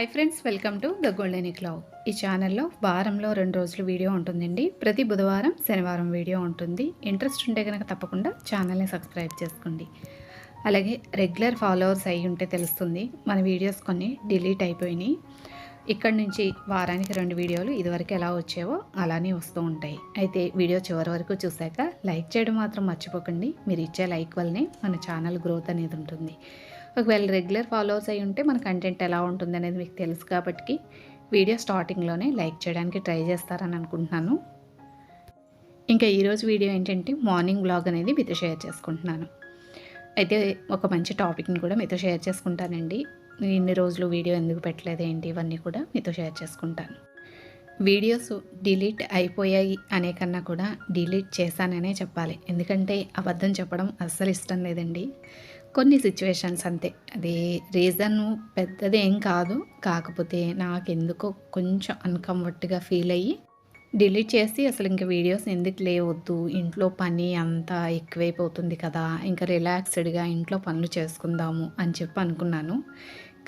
Hi friends, welcome to the golden clove. ఈ ఛానల్లో వారంలో 2 రోజులు వీడియో ఉంటుందండి. ప్రతి బుధవారం శనివారం వీడియో ఉంటుంది. ఇంట్రెస్ట్ ఉంటే కనుక తప్పకుండా ఛానల్ని సబ్స్క్రైబ్ చేసుకోండి. అలాగే రెగ్యులర్ ఫాలోవర్స్ అయి ఉంటే తెలుస్తుంది, మన వీడియోస్ కొన్ని డిలీట్ అయిపోయినాయి. ఇక్కడి నుంచి వారానికి 2 వీడియోలు ఇదివరకు ఎలా వచ్చేవో అలానే వస్తూ ఉంటాయి. అయితే వీడియో చివరి వరకు చూశాక లైక్ చేయడం మాత్రం మర్చిపోకండి. మీరు ఇచ్చే లైక్ వల్లనే మన ఛానల్ గ్రోత్ అనేది ఉంటుంది. ఒకవేళ రెగ్యులర్ ఫాలోవర్స్ అయి ఉంటే మన కంటెంట్ ఎలా ఉంటుంది అనేది మీకు తెలుసు కాబట్టి వీడియో స్టార్టింగ్లోనే లైక్ చేయడానికి ట్రై చేస్తారని అనుకుంటున్నాను. ఇంకా ఈరోజు వీడియో ఏంటంటే మార్నింగ్ బ్లాగ్ అనేది మీతో షేర్ చేసుకుంటున్నాను. అయితే ఒక మంచి టాపిక్ని కూడా మీతో షేర్ చేసుకుంటానండి. ఇన్ని రోజులు వీడియో ఎందుకు పెట్టలేదు ఏంటి ఇవన్నీ కూడా మీతో షేర్ చేసుకుంటాను. వీడియోస్ డిలీట్ అయిపోయాయి అనే కన్నా కూడా డిలీట్ చేశాననే చెప్పాలి. ఎందుకంటే అబద్ధం చెప్పడం అస్సలు ఇష్టం లేదండి. కొన్ని సిచ్యువేషన్స్ అంతే, అది రీజన్ పెద్దది ఏం కాదు. కాకపోతే నాకెందుకో కొంచెం అన్కంఫర్ట్గా ఫీల్ అయ్యి డిలీట్ చేసి అసలు ఇంకా వీడియోస్ ఎందుకు లేవద్దు, ఇంట్లో పని అంతా ఎక్కువైపోతుంది కదా, ఇంకా రిలాక్స్డ్గా ఇంట్లో పనులు చేసుకుందాము అని చెప్పి అనుకున్నాను.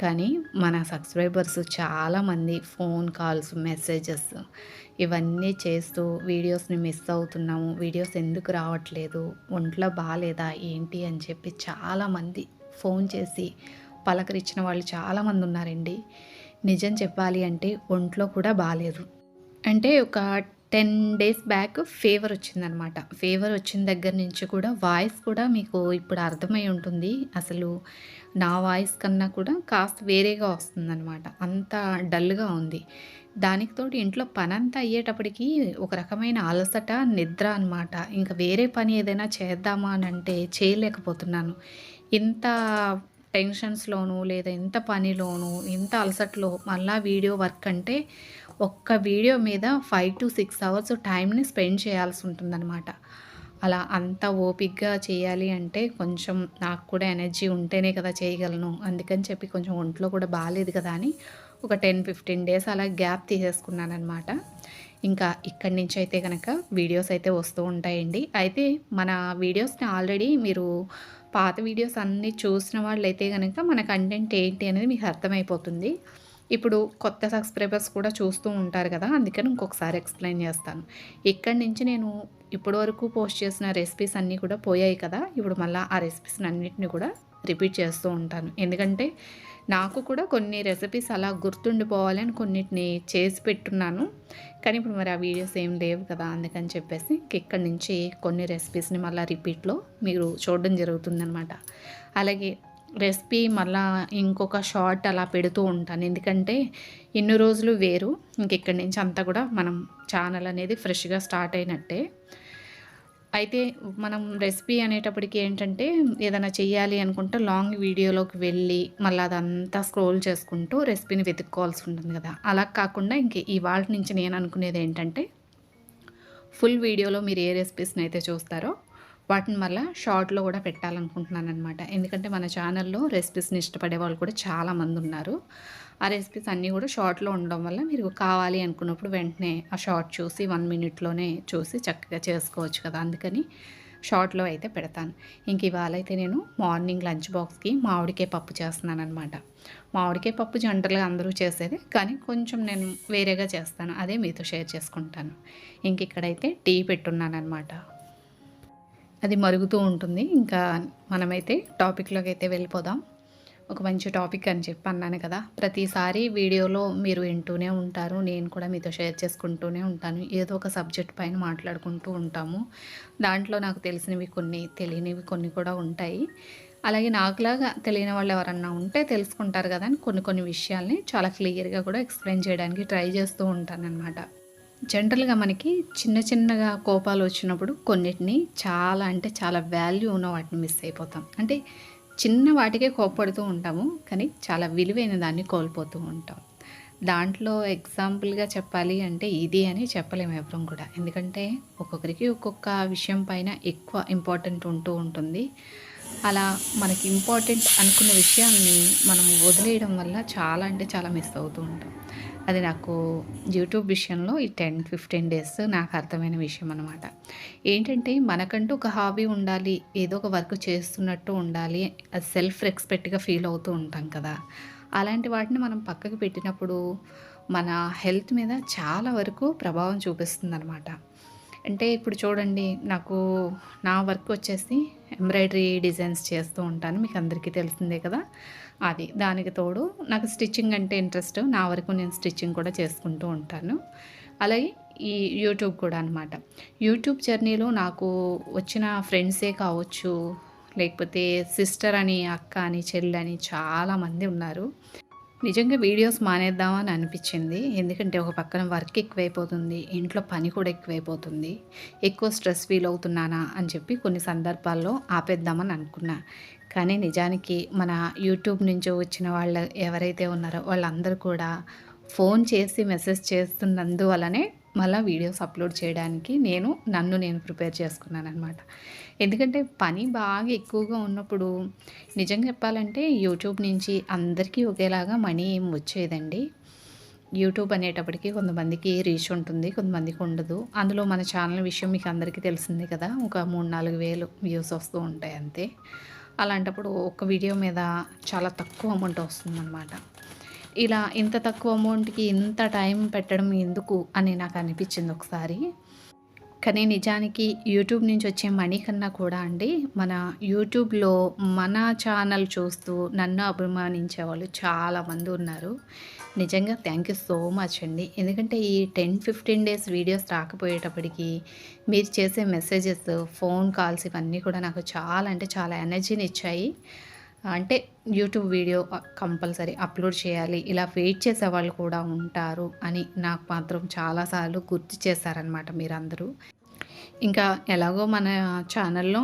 కానీ మన సబ్స్క్రైబర్స్ చాలామంది ఫోన్ కాల్స్, మెసేజెస్ ఇవన్నీ చేస్తూ వీడియోస్ని మిస్ అవుతున్నాము, వీడియోస్ ఎందుకు రావట్లేదు, ఒంట్లో బాగాలేదా ఏంటి అని చెప్పి చాలామంది ఫోన్ చేసి పలకరించిన వాళ్ళు చాలామంది ఉన్నారండి. నిజం చెప్పాలి అంటే ఒంట్లో కూడా బాగాలేదు. అంటే ఒక 10 డేస్ బ్యాక్ ఫీవర్ వచ్చిందనమాట. ఫీవర్ వచ్చిన దగ్గర నుంచి కూడా వాయిస్ కూడా మీకు ఇప్పుడు అర్థమై ఉంటుంది. అసలు నా వాయిస్ కన్నా కూడా కాస్త వేరేగా వస్తుందనమాట. అంత డల్గా ఉంది. దానికి తోడు ఇంట్లో పనంతా అయ్యేటప్పటికి ఒక రకమైన అలసట, నిద్ర అనమాట. ఇంకా వేరే పని ఏదైనా చేద్దామా అని అంటే చేయలేకపోతున్నాను. ఇంత టెన్షన్స్‌లోనూ లేదా ఇంత పనిలోనూ, ఇంత అలసటలో మళ్ళా వీడియో వర్క్ అంటే ఒక్క వీడియో మీద 5-6 అవర్స్ టైంని స్పెండ్ చేయాల్సి ఉంటుందన్నమాట. అలా అంత ఓపికగా చేయాలి అంటే కొంచెం నాకు కూడా ఎనర్జీ ఉంటేనే కదా చేయగలను. అందుకని చెప్పి కొంచెం ఒంట్లో కూడా బాలేదు కదా అని ఒక 10-15 డేస్ అలా గ్యాప్ తీసేసుకున్నాననమాట. ఇంకా ఇక్కడి నుంచి అయితే కనుక వీడియోస్ అయితే వస్తూ ఉంటాయండి. అయితే మన వీడియోస్ని ఆల్రెడీ మీరు పాత వీడియోస్ అన్నీ చూసిన వాళ్ళైతే గనక మన కంటెంట్ ఏంటి అనేది మీకు అర్థమైపోతుంది. ఇప్పుడు కొత్త సబ్స్క్రైబర్స్ కూడా చూస్తూ ఉంటారు కదా, అందుకని ఇంకొకసారి ఎక్స్ప్లెయిన్ చేస్తాను. ఇక్కడి నుంచి నేను ఇప్పటి వరకు పోస్ట్ చేసిన రెసిపీస్ అన్నీ కూడా పోయాయి కదా, ఇప్పుడు మళ్ళీ ఆ రెసిపీస్ అన్నిటిని కూడా రిపీట్ చేస్తూ ఉంటాను. ఎందుకంటే నాకు కూడా కొన్ని రెసిపీస్ అలా గుర్తుండిపోవాలి అని కొన్నిటిని చేసి పెట్టున్నాను. కానీ ఇప్పుడు మరి ఆ వీడియోస్ ఏం లేవు కదా, అందుకని చెప్పేసి ఇక్కడి నుంచి కొన్ని రెసిపీస్ని మళ్ళీ రిపీట్లో మీరు చూడడం జరుగుతుందనమాట. అలాగే రెసిపీ మళ్ళా ఇంకొక షార్ట్ అలా పెడుతూ ఉంటాను. ఎందుకంటే ఇన్ని రోజులు వేరు, ఇక్కడి నుంచి అంతా కూడా మనం ఛానల్ అనేది ఫ్రెష్గా స్టార్ట్ అయినట్టే. అయితే మనం రెసిపీ అనేటప్పటికి ఏంటంటే ఏదైనా చెయ్యాలి అనుకుంటే లాంగ్ వీడియోలోకి వెళ్ళి మళ్ళీ అదంతా స్క్రోల్ చేసుకుంటూ రెసిపీని వెతుక్కోవాల్సి ఉంటుంది కదా. అలా కాకుండా ఇంక ఇవాల్టి నుంచి నేను అనుకునేది ఏంటంటే ఫుల్ వీడియోలో మీరు ఏ రెసిపీస్ని అయితే చూస్తారో వాటిని మళ్ళీ షార్ట్లో కూడా పెట్టాలనుకుంటున్నాను అనమాట. ఎందుకంటే మన ఛానల్లో రెసిపీస్ని ఇష్టపడే వాళ్ళు కూడా చాలామంది ఉన్నారు. ఆ రెసిపీస్ అన్నీ కూడా షార్ట్లో ఉండడం వల్ల మీరు కావాలి అనుకున్నప్పుడు వెంటనే ఆ షార్ట్ చూసి 1 మినిట్లోనే చూసి చక్కగా చేసుకోవచ్చు కదా, అందుకని షార్ట్లో అయితే పెడతాను. ఇంక ఇవాళ అయితే నేను మార్నింగ్ లంచ్ బాక్స్కి మామిడికాయ పప్పు చేస్తున్నాను అనమాట. మామిడికాయ పప్పు జనరల్గా అందరూ చేసేది, కానీ కొంచెం నేను వేరేగా చేస్తాను, అదే మీతో షేర్ చేసుకుంటాను. ఇంక ఇక్కడైతే టీ పెట్టున్నాను అనమాట. అది మరుగుతూ ఉంటుంది. ఇంకా మనమైతే టాపిక్లోకి అయితే వెళ్ళిపోదాం. ఒక మంచి టాపిక్ అని చెప్పి అన్నాను కదా, ప్రతిసారి వీడియోలో మీరు వింటూనే ఉంటారు, నేను కూడా మీతో షేర్ చేసుకుంటూనే ఉంటాను. ఏదో ఒక సబ్జెక్ట్ పైన మాట్లాడుకుంటూ ఉంటాము. దాంట్లో నాకు తెలిసినవి కొన్ని, తెలియనివి కొన్ని కూడా ఉంటాయి. అలాగే నాకులాగా తెలియని వాళ్ళు ఎవరన్నా ఉంటే తెలుసుకుంటారు కదా అని కొన్ని కొన్ని విషయాల్ని చాలా క్లియర్గా కూడా ఎక్స్ప్లెయిన్ చేయడానికి ట్రై చేస్తూ ఉంటానన్నమాట. జనరల్గా మనకి చిన్న చిన్నగా కోపాలు వచ్చినప్పుడు కొన్నిటిని చాలా అంటే చాలా వాల్యూ ఉన్న వాటిని మిస్ అయిపోతాం. అంటే చిన్న వాటికే కోప్పడుతూ ఉంటాము, కానీ చాలా విలువైన దాన్ని కోల్పోతూ ఉంటాం. దాంట్లో ఎగ్జాంపుల్గా చెప్పాలి అంటే ఇది అని చెప్పలేము ఎవరం కూడా. ఎందుకంటే ఒక్కొక్కరికి ఒక్కొక్క విషయం పైన ఎక్కువ ఇంపార్టెంట్ ఉంటూ ఉంటుంది. అలా మనకి ఇంపార్టెంట్ అనుకున్న విషయాల్ని మనం వదిలేయడం వల్ల చాలా అంటే చాలా మిస్ అవుతూ ఉంటాం. అది నాకు యూట్యూబ్ విషయంలో ఈ 10-15 డేస్ నాకు అర్థమైన విషయం అనమాట. ఏంటంటే మనకంటూ ఒక హాబీ ఉండాలి, ఏదో ఒక వర్క్ చేస్తున్నట్టు ఉండాలి, అది సెల్ఫ్ రెస్పెక్ట్గా ఫీల్ అవుతూ ఉంటాం కదా. అలాంటి వాటిని మనం పక్కకు పెట్టినప్పుడు మన హెల్త్ మీద చాలా వరకు ప్రభావం చూపిస్తుందనమాట. అంటే ఇప్పుడు చూడండి, నా వర్క్ వచ్చేసి ఎంబ్రాయిడరీ డిజైన్స్ చేస్తూ ఉంటాను. మీకు అందరికీ తెలిసిందే కదా! దానికి తోడు నాకు స్టిచ్చింగ్ అంటే ఇంట్రెస్ట్. నా వరకు నేను స్టిచ్చింగ్ కూడా చేసుకుంటూ ఉంటాను. అలాగే ఈ యూట్యూబ్ కూడా అనమాట. యూట్యూబ్ జర్నీలో నాకు వచ్చిన ఫ్రెండ్సే కావచ్చు, లేకపోతే సిస్టర్ అని, అక్క అని, చెల్లని చాలామంది ఉన్నారు. నిజంగా వీడియోస్ మానేద్దామా అని అనిపించింది. ఎందుకంటే ఒక పక్కన వర్క్ ఎక్కువైపోతుంది, ఇంట్లో పని కూడా ఎక్కువైపోతుంది. ఎక్కువ స్ట్రెస్ ఫీల్ అవుతున్నానా అని చెప్పి కొన్ని సందర్భాల్లో ఆపేద్దామని అనుకున్నా. కానీ నిజానికి మన యూట్యూబ్ నుంచి వచ్చిన వాళ్ళు ఎవరైతే ఉన్నారో వాళ్ళందరూ కూడా ఫోన్ చేసి మెసేజ్ చేస్తున్నందువలనే మళ్ళీ వీడియోస్ అప్లోడ్ చేయడానికి నన్ను నేను ప్రిపేర్ చేసుకున్నాననమాట. ఎందుకంటే పని బాగా ఎక్కువగా ఉన్నప్పుడు నిజంగా చెప్పాలంటే యూట్యూబ్ నుంచి అందరికీ ఒకేలాగా మనీ ఏం వచ్చేదండి. యూట్యూబ్ అనేటప్పటికి కొంతమందికి రీచ్ ఉంటుంది, కొంతమందికి ఉండదు. అందులో మన ఛానల్ విషయం మీకు అందరికీ తెలిసిందే కదా! ఒక 3, 4 వేలు వ్యూస్ వస్తూ ఉంటాయి అంతే. అలాంటప్పుడు ఒక వీడియో మీద చాలా తక్కువ అమౌంట్ వస్తుందన్నమాట. ఇలా ఇంత తక్కువ అమౌంట్‌కి ఇంత టైం పెట్టడం ఎందుకు అని నాకు అనిపించింది ఒకసారి. కానీ నిజానికి యూట్యూబ్ నుంచి వచ్చే మనీ కన్నా కూడా అండి, మన యూట్యూబ్‌లో మన ఛానల్ చూస్తూ నన్ను అభిమానించే వాళ్ళు చాలామంది ఉన్నారు. నిజంగా థ్యాంక్ యూ సో మచ్ అండి. ఎందుకంటే ఈ 10, 15 డేస్ వీడియోస్ రాకపోయేటప్పటికి మీరు చేసే మెసేజెస్, ఫోన్ కాల్స్ ఇవన్నీ కూడా నాకు చాలా అంటే చాలా ఎనర్జీని ఇచ్చాయి. అంటే యూట్యూబ్ వీడియో కంపల్సరీ అప్లోడ్ చేయాలి, ఇలా వెయిట్ చేసేవాళ్ళు కూడా ఉంటారు అని నాకు మాత్రం చాలాసార్లు గుర్తు చేశారనమాట మీరందరూ. ఇంకా ఎలాగో మన ఛానల్‌లో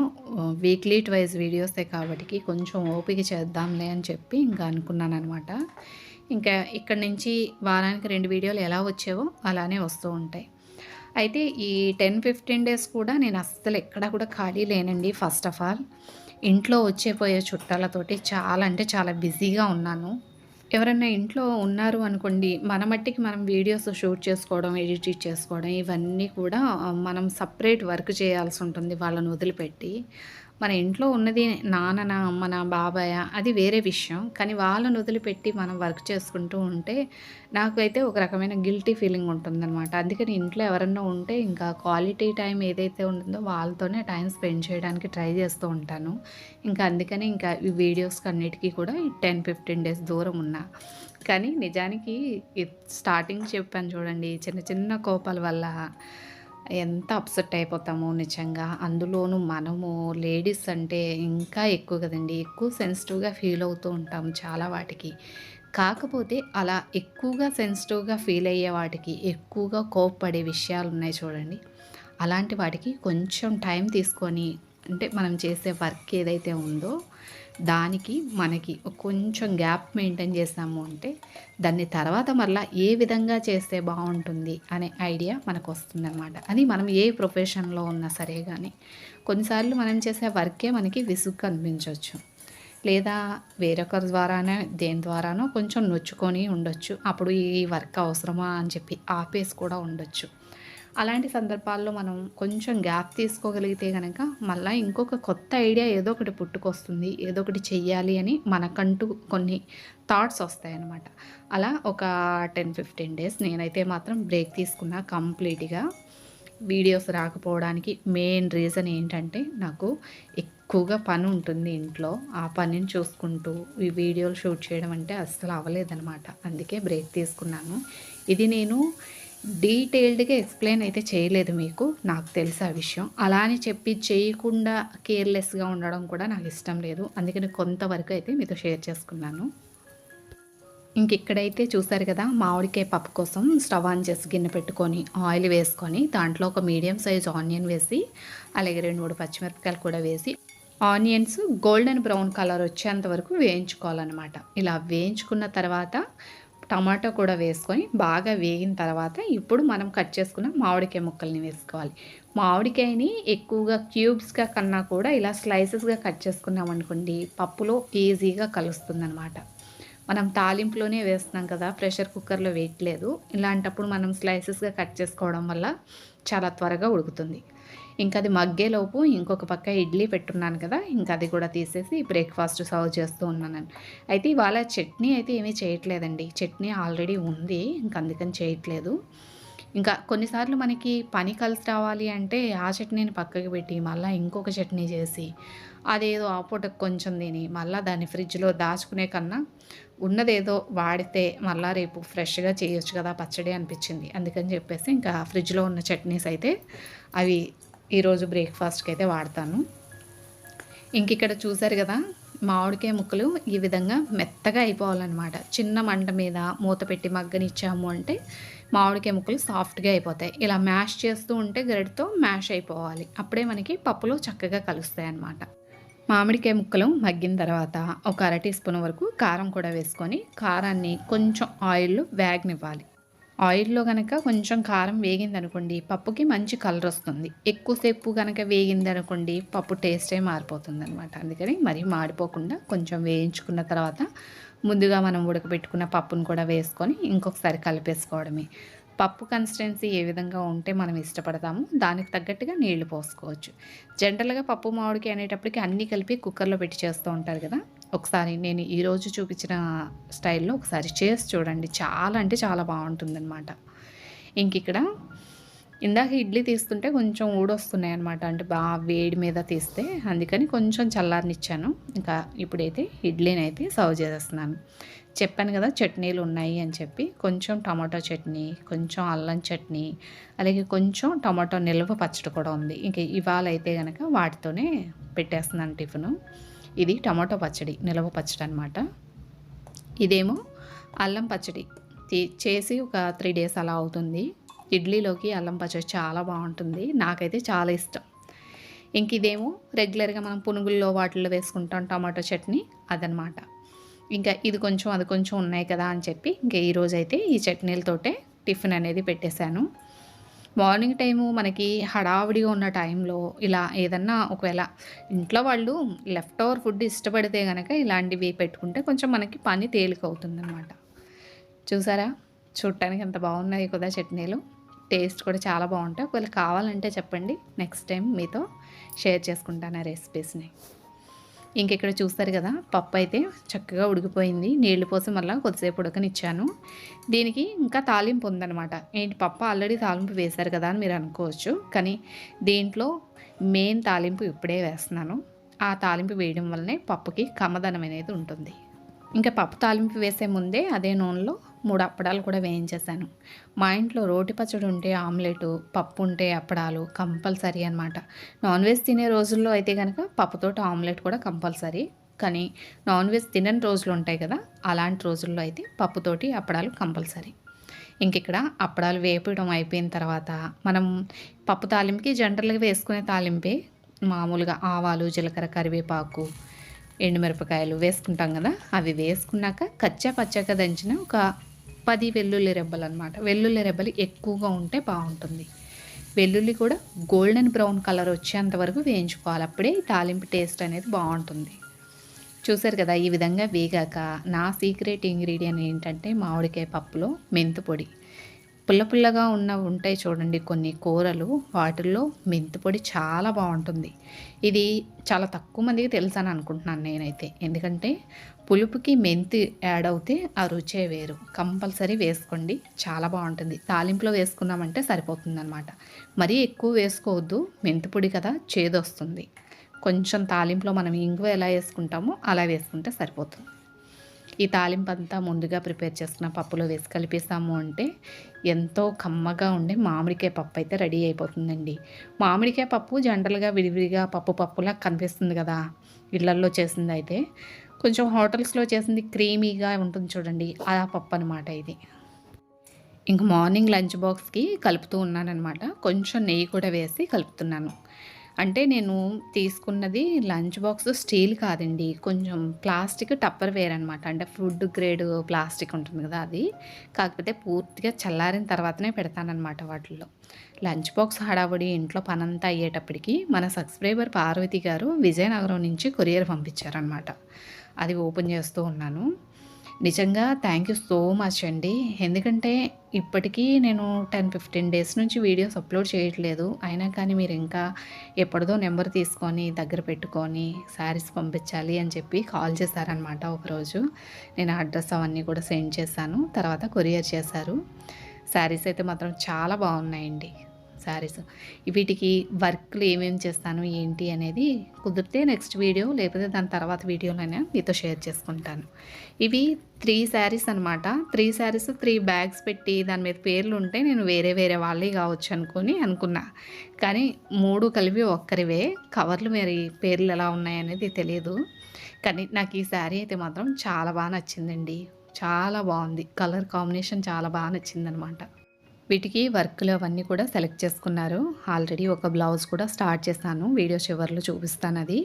వీక్లీ ట్వైస్ వీడియోసే కాబట్టికి కొంచెం ఓపిక చేద్దాంలే అని చెప్పి ఇంకా అనుకున్నాననమాట. ఇంకా ఇక్కడి నుంచి వారానికి 2 వీడియోలు ఎలా వచ్చేవో అలానే వస్తూ ఉంటాయి. అయితే ఈ 10, 15 డేస్ కూడా నేను అస్సలు ఎక్కడా కూడా ఖాళీ లేనండి. ఫస్ట్ ఆఫ్ ఆల్ ఇంట్లో వచ్చే పోయే చుట్టాలతోటి చాలా అంటే చాలా బిజీగా ఉన్నాను. ఎవరన్నా ఇంట్లో ఉన్నారు అనుకోండి, మన మట్టికి మనం వీడియోస్ షూట్ చేసుకోవడం, ఎడిట్ చేసుకోవడం ఇవన్నీ కూడా మనం సపరేట్ వర్క్ చేయాల్సి ఉంటుంది వాళ్ళని వదిలిపెట్టి. మన ఇంట్లో ఉన్నది నాన్ననా, అమ్మనా, బాబాయా అది వేరే విషయం. కానీ వాళ్ళని వదిలిపెట్టి మనం వర్క్ చేసుకుంటూ ఉంటే నాకైతే ఒక రకమైన గిల్టీ ఫీలింగ్ ఉంటుందనమాట. అందుకని ఇంట్లో ఎవరన్నా ఉంటే ఇంకా క్వాలిటీ టైం ఏదైతే ఉంటుందో వాళ్ళతోనే టైం స్పెండ్ చేయడానికి ట్రై చేస్తూ ఉంటాను. ఇంకా అందుకని ఇంకా ఈ వీడియోస్‌కి అన్నిటికీ కూడా ఈ 10, 15 డేస్ దూరం ఉన్నా. కానీ నిజానికి స్టార్టింగ్ చెప్పాను చూడండి, చిన్న చిన్న కోపాల వల్ల ఎంత అప్సెట్ అయిపోతామో నిజంగా. అందులోనూ మనము లేడీస్ అంటే ఇంకా ఎక్కువ కదండీ. ఎక్కువ సెన్సిటివ్‌గా ఫీల్ అవుతూ ఉంటాం చాలా వాటికి. కాకపోతే అలా ఎక్కువగా సెన్సిటివ్‌గా ఫీల్ అయ్యే వాటికి, ఎక్కువగా కోప్పడే విషయాలున్నాయి చూడండి. అలాంటి వాటికి కొంచెం టైం తీసుకొని, అంటే మనం చేసే వర్క్ ఏదైతే ఉందో దానికి మనకి కొంచెం గ్యాప్ మెయింటైన్ చేసాము అంటే దాన్ని తర్వాత మళ్ళీ ఏ విధంగా చేస్తే బాగుంటుంది అనే ఐడియా మనకు వస్తుందన్నమాట. అది మనం ఏ ప్రొఫెషన్లో ఉన్నా సరే కానీ కొన్నిసార్లు మనం చేసే వర్కే మనకి విసుగ్గా అనిపించవచ్చు, లేదా వేరొకరి ద్వారానే దేని ద్వారానో కొంచెం నొచ్చుకొని ఉండొచ్చు. అప్పుడు ఈ వర్క్ అవసరమా అని చెప్పి ఆపేసి కూడా ఉండొచ్చు. అలాంటి సందర్భాల్లో మనం కొంచెం గ్యాప్ తీసుకోగలిగితే గనక మళ్ళీ ఇంకొక కొత్త ఐడియా ఏదో ఒకటి పుట్టుకొస్తుంది. ఏదో ఒకటి చెయ్యాలి అని మనకంటూ కొన్ని థాట్స్ వస్తాయన్నమాట. అలా ఒక 10, 15 డేస్ నేనైతే మాత్రం బ్రేక్ తీసుకున్నా కంప్లీట్‌గా. వీడియోస్ రాకపోవడానికి మెయిన్ రీజన్ ఏంటంటే నాకు ఎక్కువగా పని ఉంటుంది ఇంట్లో. ఆ పనిని చూసుకుంటూ ఈ వీడియోలు షూట్ చేయడం అంటే అస్సలు అవ్వలేదనమాట. అందుకే బ్రేక్ తీసుకున్నాను. ఇది నేను డీటెయిల్డ్‌గా ఎక్స్‌ప్లెయిన్ అయితే చేయలేదు మీకు. నాకు తెలుసు ఆ విషయం. అలా అని చెప్పి చేయకుండా కేర్‌లెస్‌గా ఉండడం కూడా నాకు ఇష్టం లేదు. అందుకని కొంతవరకు అయితే మీతో షేర్ చేసుకున్నాను. ఇంకిక్కడైతే చూసారు కదా, మామిడికాయ పప్పు కోసం స్టవ్ ఆన్ చేసి గిన్నె పెట్టుకొని ఆయిల్ వేసుకొని దాంట్లో ఒక మీడియం సైజ్ ఆనియన్ వేసి, అలాగే 2, 3 పచ్చిమిరపకాయలు కూడా వేసి ఆనియన్స్ గోల్డెన్ బ్రౌన్ కలర్ వచ్చేంత వరకు వేయించుకోవాలన్నమాట. ఇలా వేయించుకున్న తర్వాత టమాటో కూడా వేసుకొని బాగా వేగిన తర్వాత ఇప్పుడు మనం కట్ చేసుకున్న మామిడికాయ ముక్కల్ని వేసుకోవాలి. మామిడికాయని ఎక్కువగా క్యూబ్స్‌గా కన్నా కూడా ఇలా స్లైసెస్‌గా కట్ చేసుకున్నామనుకోండి పప్పులో ఈజీగా కలుస్తుందనమాట. మనం తాలింపులోనే వేస్తున్నాం కదా, ప్రెషర్ కుక్కర్‌లో వేయట్లేదు. ఇలాంటప్పుడు మనం స్లైసెస్‌గా కట్ చేసుకోవడం వల్ల చాలా త్వరగా ఉడుకుతుంది. ఇంకా అది మగ్గేలోపు ఇంకొక పక్క ఇడ్లీ పెట్టున్నాను కదా, ఇంకా అది కూడా తీసేసి బ్రేక్ఫాస్ట్ సర్వ్ చేస్తూ ఉన్నానండి. అయితే ఇవాళ చట్నీ అయితే ఏమీ చేయట్లేదండి. చట్నీ ఆల్రెడీ ఉంది. ఇంక అందుకని చేయట్లేదు. ఇంకా కొన్నిసార్లు మనకి పని కలిసి రావాలి అంటే ఆ చట్నీని పక్కకి పెట్టి మళ్ళీ ఇంకొక చట్నీ చేసి అదేదో ఆ పూటకు కొంచెం తిని మళ్ళీ దాన్ని ఫ్రిడ్జ్లో దాచుకునే కన్నా ఉన్నదేదో వాడితే మళ్ళీ రేపు ఫ్రెష్గా చేయొచ్చు కదా పచ్చడి అనిపించింది. అందుకని చెప్పేసి ఇంకా ఫ్రిడ్జ్లో ఉన్న చట్నీస్ అయితే అవి ఈరోజు బ్రేక్ఫాస్ట్కి అయితే వాడతాను. ఇంక ఇక్కడ చూసారు కదా, మామిడికాయ ముక్కలు ఈ విధంగా మెత్తగా అయిపోవాలన్నమాట. చిన్న మంట మీద మూత పెట్టి మగ్గనిచ్చాము అంటే మామిడికాయ ముక్కలు సాఫ్ట్గా అయిపోతాయి. ఇలా మ్యాష్ చేస్తూ ఉంటే గరిటతో మ్యాష్ అయిపోవాలి. అప్పుడే మనకి పప్పులో చక్కగా కలుస్తాయి అన్నమాట. మామిడికాయ ముక్కలు మగ్గిన తర్వాత ఒక అర టీ స్పూన్ వరకు కారం కూడా వేసుకొని కారాన్ని కొంచెం ఆయిల్లో వేగనివ్వాలి. ఆయిల్లో కనుక కొంచెం కారం వేగిందనుకోండి పప్పుకి మంచి కలర్ వస్తుంది. ఎక్కువసేపు కనుక వేగిందనుకోండి పప్పు టేస్టే మారిపోతుంది అనమాట. అందుకని మరీ మాడిపోకుండా కొంచెం వేయించుకున్న తర్వాత ముందుగా మనం ఉడకబెట్టుకున్న పప్పును కూడా వేసుకొని ఇంకొకసారి కలిపేసుకోవడమే. పప్పు కన్సిస్టెన్సీ ఏ విధంగా ఉంటే మనం ఇష్టపడతామో దానికి తగ్గట్టుగా నీళ్లు పోసుకోవచ్చు. జనరల్గా పప్పు మామిడికాయ అనేటప్పటికి అన్నీ కలిపి కుక్కర్లో పెట్టి చేస్తూ ఉంటారు కదా. ఒకసారి నేను ఈరోజు చూపించిన స్టైల్లో ఒకసారి చేసి చూడండి. చాలా అంటే చాలా బాగుంటుందన్నమాట. ఇంక ఇక్కడ ఇందాక ఇడ్లీ తీస్తుంటే కొంచెం ఊడొస్తున్నాయి అనమాట. అంటే బాగా వేడి మీద తీస్తే అందుకని కొంచెం చల్లారనిచ్చాను. ఇంకా ఇప్పుడైతే ఇడ్లీని అయితే సర్వ్ చేసేస్తున్నాను. చెప్పాను కదా చట్నీలు ఉన్నాయి అని చెప్పి, కొంచెం టమాటో చట్నీ, కొంచెం అల్లం చట్నీ, అలాగే కొంచెం టమాటో నిల్వ పచ్చడి కూడా ఉంది. ఇంక ఇవాళ అయితే కనుక వాటితోనే పెట్టేస్తున్నాను టిఫిను. ఇది టమాటో పచ్చడి, నిల్వ పచ్చడి అనమాట. ఇదేమో అల్లం పచ్చడి చేసి ఒక 3 డేస్ అలా అవుతుంది. ఇడ్లీలోకి అల్లం పచ్చడి చాలా బాగుంటుంది. నాకైతే చాలా ఇష్టం. ఇంక ఇదేమో రెగ్యులర్గా మనం పునుగుల్లో వాటిల్లో వేసుకుంటాం టమాటో చట్నీ, అదనమాట. ఇంకా ఇది కొంచెం అది కొంచెం ఉన్నాయి కదా అని చెప్పి ఇంకా ఈరోజైతే ఈ చట్నీలతోటే టిఫిన్ అనేది పెట్టేశాను. మార్నింగ్ టైము మనకి హడావిడిగా ఉన్న టైంలో ఇలా ఏదన్నా ఒకవేళ ఇంట్లో వాళ్ళు లెఫ్ట్ ఓవర్ ఫుడ్ ఇష్టపడితే కనుక ఇలాంటివి పెట్టుకుంటే కొంచెం మనకి పని తేలికవుతుందనమాట. చూసారా, చూడటానికి ఎంత బాగున్నాయి కదా చట్నీలు. టేస్ట్ కూడా చాలా బాగుంటాయి. ఒకవేళ కావాలంటే చెప్పండి, నెక్స్ట్ టైం మీతో షేర్ చేసుకుంటాను ఆ రెసిపీస్ని. ఇంకెక్కడ చూస్తారు కదా, పప్పు అయితే చక్కగా ఉడికిపోయింది. నీళ్లు పోసి మళ్ళీ కొద్దిసేపు ఉడకనిచ్చాను. దీనికి ఇంకా తాలింపు ఉందనమాట. ఏంటి పప్పు ఆల్రెడీ తాలింపు వేశారు కదా అని మీరు అనుకోవచ్చు. కానీ దీంట్లో మెయిన్ తాలింపు ఇప్పుడే వేస్తున్నాను. ఆ తాలింపు వేయడం వల్లనే పప్పుకి కమ్మదనం అనేది ఉంటుంది. ఇంకా పప్పు తాలింపు వేసే ముందే అదే నూనెలో 3 అప్పడాలు కూడా వేయించేసాను. మా ఇంట్లో రోటి పచ్చడి ఉంటే ఆమ్లెటు, పప్పు ఉంటే అప్పడాలు కంపల్సరీ అనమాట. నాన్ వెజ్ తినే రోజుల్లో అయితే కనుక పప్పుతోటి ఆమ్లెట్ కూడా కంపల్సరీ. కానీ నాన్ వెజ్ తినని రోజులు ఉంటాయి కదా, అలాంటి రోజుల్లో అయితే పప్పుతోటి అప్పడాలు కంపల్సరీ. ఇంక ఇక్కడ అప్పడాలు వేపడం అయిపోయిన తర్వాత మనం పప్పు తాలింపుకి జనరల్గా వేసుకునే తాలింపే మామూలుగా ఆవాలు, జీలకర్ర, కరివేపాకు, ఎండుమిరపకాయలు వేసుకుంటాం కదా, అవి వేసుకున్నాక కచ్చా పచ్చగా దంచిన ఒక 10 వెల్లుల్లి రెబ్బలు అనమాట. వెల్లుల్లి రెబ్బలు ఎక్కువగా ఉంటే బాగుంటుంది. వెల్లుల్లి కూడా గోల్డెన్ బ్రౌన్ కలర్ వచ్చేంత వరకు వేయించుకోవాలి. అప్పుడే ఈ తాలింపు టేస్ట్ అనేది బాగుంటుంది. చూసారు కదా, ఈ విధంగా వేగాక నా సీక్రెట్ ఇంగ్రీడియంట్ ఏంటంటే మామిడికాయ పప్పులో మెంతు పొడి. పుల్ల పుల్లగా ఉంటాయి చూడండి కొన్ని కూరలు, వాటిల్లో మెంతి పొడి చాలా బాగుంటుంది. ఇది చాలా తక్కువ మందికి తెలుసు అని అనుకుంటున్నాను నేనైతే. ఎందుకంటే పులుపుకి మెంతి యాడ్ అవుతే ఆ రుచే వేరు. కంపల్సరీ వేసుకోండి, చాలా బాగుంటుంది. తాలింపులో వేసుకున్నామంటే సరిపోతుందన్నమాట. మరీ ఎక్కువ వేసుకోవద్దు, మెంతి పొడి కదా చేదొస్తుంది. కొంచెం తాలింపులో మనం ఇంగువ ఎలా వేసుకుంటామో అలా వేసుకుంటే సరిపోతుంది. ఈ తాలింపు అంతా ముందుగా ప్రిపేర్ చేసుకున్న పప్పులో వేసి కలిపేసాము అంటే ఎంతో కమ్మగా ఉండే మామిడికాయ పప్పు అయితే రెడీ అయిపోతుందండి. మామిడికాయ పప్పు జనరల్గా విడివిడిగా పప్పులా కనిపిస్తుంది కదా ఇళ్లల్లో చేసింది. అయితే కొంచెం హోటల్స్లో చేసింది క్రీమీగా ఉంటుంది చూడండి, ఆ పప్పు అనమాట ఇది. ఇంక మార్నింగ్ లంచ్ బాక్స్కి కలుపుతూ ఉన్నానమాట. కొంచెం నెయ్యి కూడా వేసి కలుపుతున్నాను. అంటే నేను తీసుకున్నది లంచ్ బాక్స్ స్టీల్ కాదండి, కొంచెం ప్లాస్టిక్ టప్పర్ వేర్ అనమాట. అంటే ఫుడ్ గ్రేడ్ ప్లాస్టిక్ ఉంటుంది కదా అది. కాకపోతే పూర్తిగా చల్లారిన తర్వాతనే పెడతానమాట వాటిల్లో. లంచ్ బాక్స్ హడావుడి ఇంట్లో పనంతా అయ్యేటప్పటికి మన సబ్స్క్రైబర్ పార్వతి గారు విజయనగరం నుంచి కొరియర్ పంపించారనమాట. అది ఓపెన్ చేస్తూ ఉన్నాను. నిజంగా థ్యాంక్ యూ సో మచ్ అండి. ఎందుకంటే ఇప్పటికీ నేను 10, 15 డేస్ నుంచి వీడియోస్ అప్లోడ్ చేయట్లేదు. అయినా కానీ మీరు ఇంకా ఎప్పటిదో నెంబర్ తీసుకొని దగ్గర పెట్టుకొని శారీస్ పంపించాలి అని చెప్పి కాల్ చేశారనమాట ఒకరోజు. నేను అడ్రస్ అవన్నీ కూడా సెండ్ చేశాను. తర్వాత కొరియర్ చేశారు. శారీస్ అయితే మాత్రం చాలా బాగున్నాయండి. శారీస్ వీటికి వర్క్లు ఏమేమి చేస్తాను ఏంటి అనేది కుదిరితే నెక్స్ట్ వీడియో లేకపోతే దాని తర్వాత వీడియోలైనా మీతో షేర్ చేసుకుంటాను. ఇవి 3 శారీస్ అనమాట. 3 శారీస్ 3 బ్యాగ్స్ పెట్టి దాని మీద పేర్లు ఉంటే నేను వేరే వేరే వాళ్ళే కావచ్చు అనుకున్నా. కానీ 3 కలిపి ఒక్కరివే. కవర్లు మరి పేర్లు ఎలా ఉన్నాయనేది తెలియదు. కానీ నాకు ఈ శారీ అయితే మాత్రం చాలా బాగా నచ్చిందండి. చాలా బాగుంది. కలర్ కాంబినేషన్ చాలా బాగా నచ్చిందనమాట. వీటికి వర్క్లు అవన్నీ కూడా సెలెక్ట్ చేసుకున్నారు. ఆల్రెడీ ఒక బ్లౌజ్ కూడా స్టార్ట్ చేశాను. వీడియో చివర్లో చూపిస్తాను అది.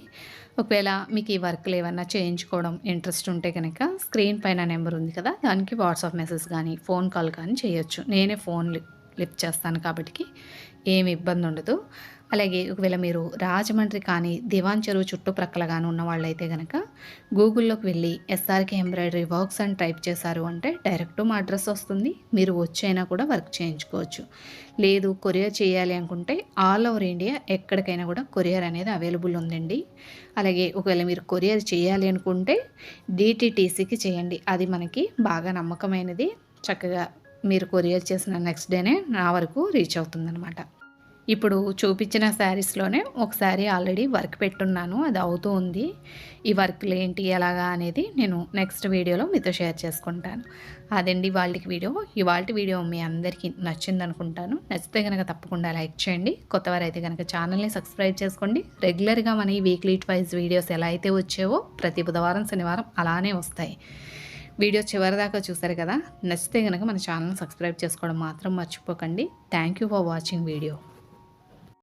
ఒకవేళ మీకు ఈ వర్క్లు ఏమన్నా చేయించుకోవడం ఇంట్రెస్ట్ ఉంటే కనుక స్క్రీన్ పైన నెంబర్ ఉంది కదా, దానికి వాట్సాప్ మెసేజ్ కానీ ఫోన్ కాల్ కానీ చేయొచ్చు. నేనే ఫోన్ లిఫ్ట్ చేస్తాను కాబట్టి ఏమి ఇబ్బంది ఉండదు. అలాగే ఒకవేళ మీరు రాజమండ్రి కానీ దివాన్ చెరువు చుట్టుప్రక్కల కానీ ఉన్న వాళ్ళైతే కనుక గూగుల్లోకి వెళ్ళి ఎస్ఆర్కే ఎంబ్రాయిడరీ వర్క్స్ అని టైప్ చేశారు అంటే డైరెక్ట్ మా అడ్రస్ వస్తుంది. మీరు వచ్చైనా కూడా వర్క్ చేయించుకోవచ్చు. లేదు కొరియర్ చేయాలి అనుకుంటే ఆల్ ఓవర్ ఇండియా ఎక్కడికైనా కూడా కొరియర్ అనేది అవైలబుల్ ఉందండి. అలాగే ఒకవేళ మీరు కొరియర్ చేయాలి అనుకుంటే డిటీటీసీకి చేయండి. అది మనకి బాగా నమ్మకమైనది. చక్కగా మీరు కొరియర్ చేసిన నెక్స్ట్ డేనే నా వరకు రీచ్ అవుతుందనమాట. ఇప్పుడు చూపించిన శారీస్లోనే ఒక శారీ ఆల్రెడీ వర్క్ పెట్టున్నాను. అది అవుతూ ఉంది. ఈ వర్క్లు ఏంటి ఎలాగా అనేది నేను నెక్స్ట్ వీడియోలో మీతో షేర్ చేసుకుంటాను. అదండి ఇవాల్టి వీడియో. ఇవాల్టి వీడియో మీ అందరికీ నచ్చింది అనుకుంటాను. నచ్చితే కనుక తప్పకుండా లైక్ చేయండి. కొత్తవారైతే కనుక ఛానల్ని సబ్స్క్రైబ్ చేసుకోండి. రెగ్యులర్గా మన ఈ వీక్లీ ట్వైస్ వీడియోస్ ఎలా అయితే వచ్చావో ప్రతి బుధవారం శనివారం అలానే వస్తాయి. వీడియో చివరిదాకా చూసారు కదా. నచ్చితే కనుక మన ఛానల్ని సబ్స్క్రైబ్ చేసుకోవడం మాత్రం మర్చిపోకండి. Thank you for watching video.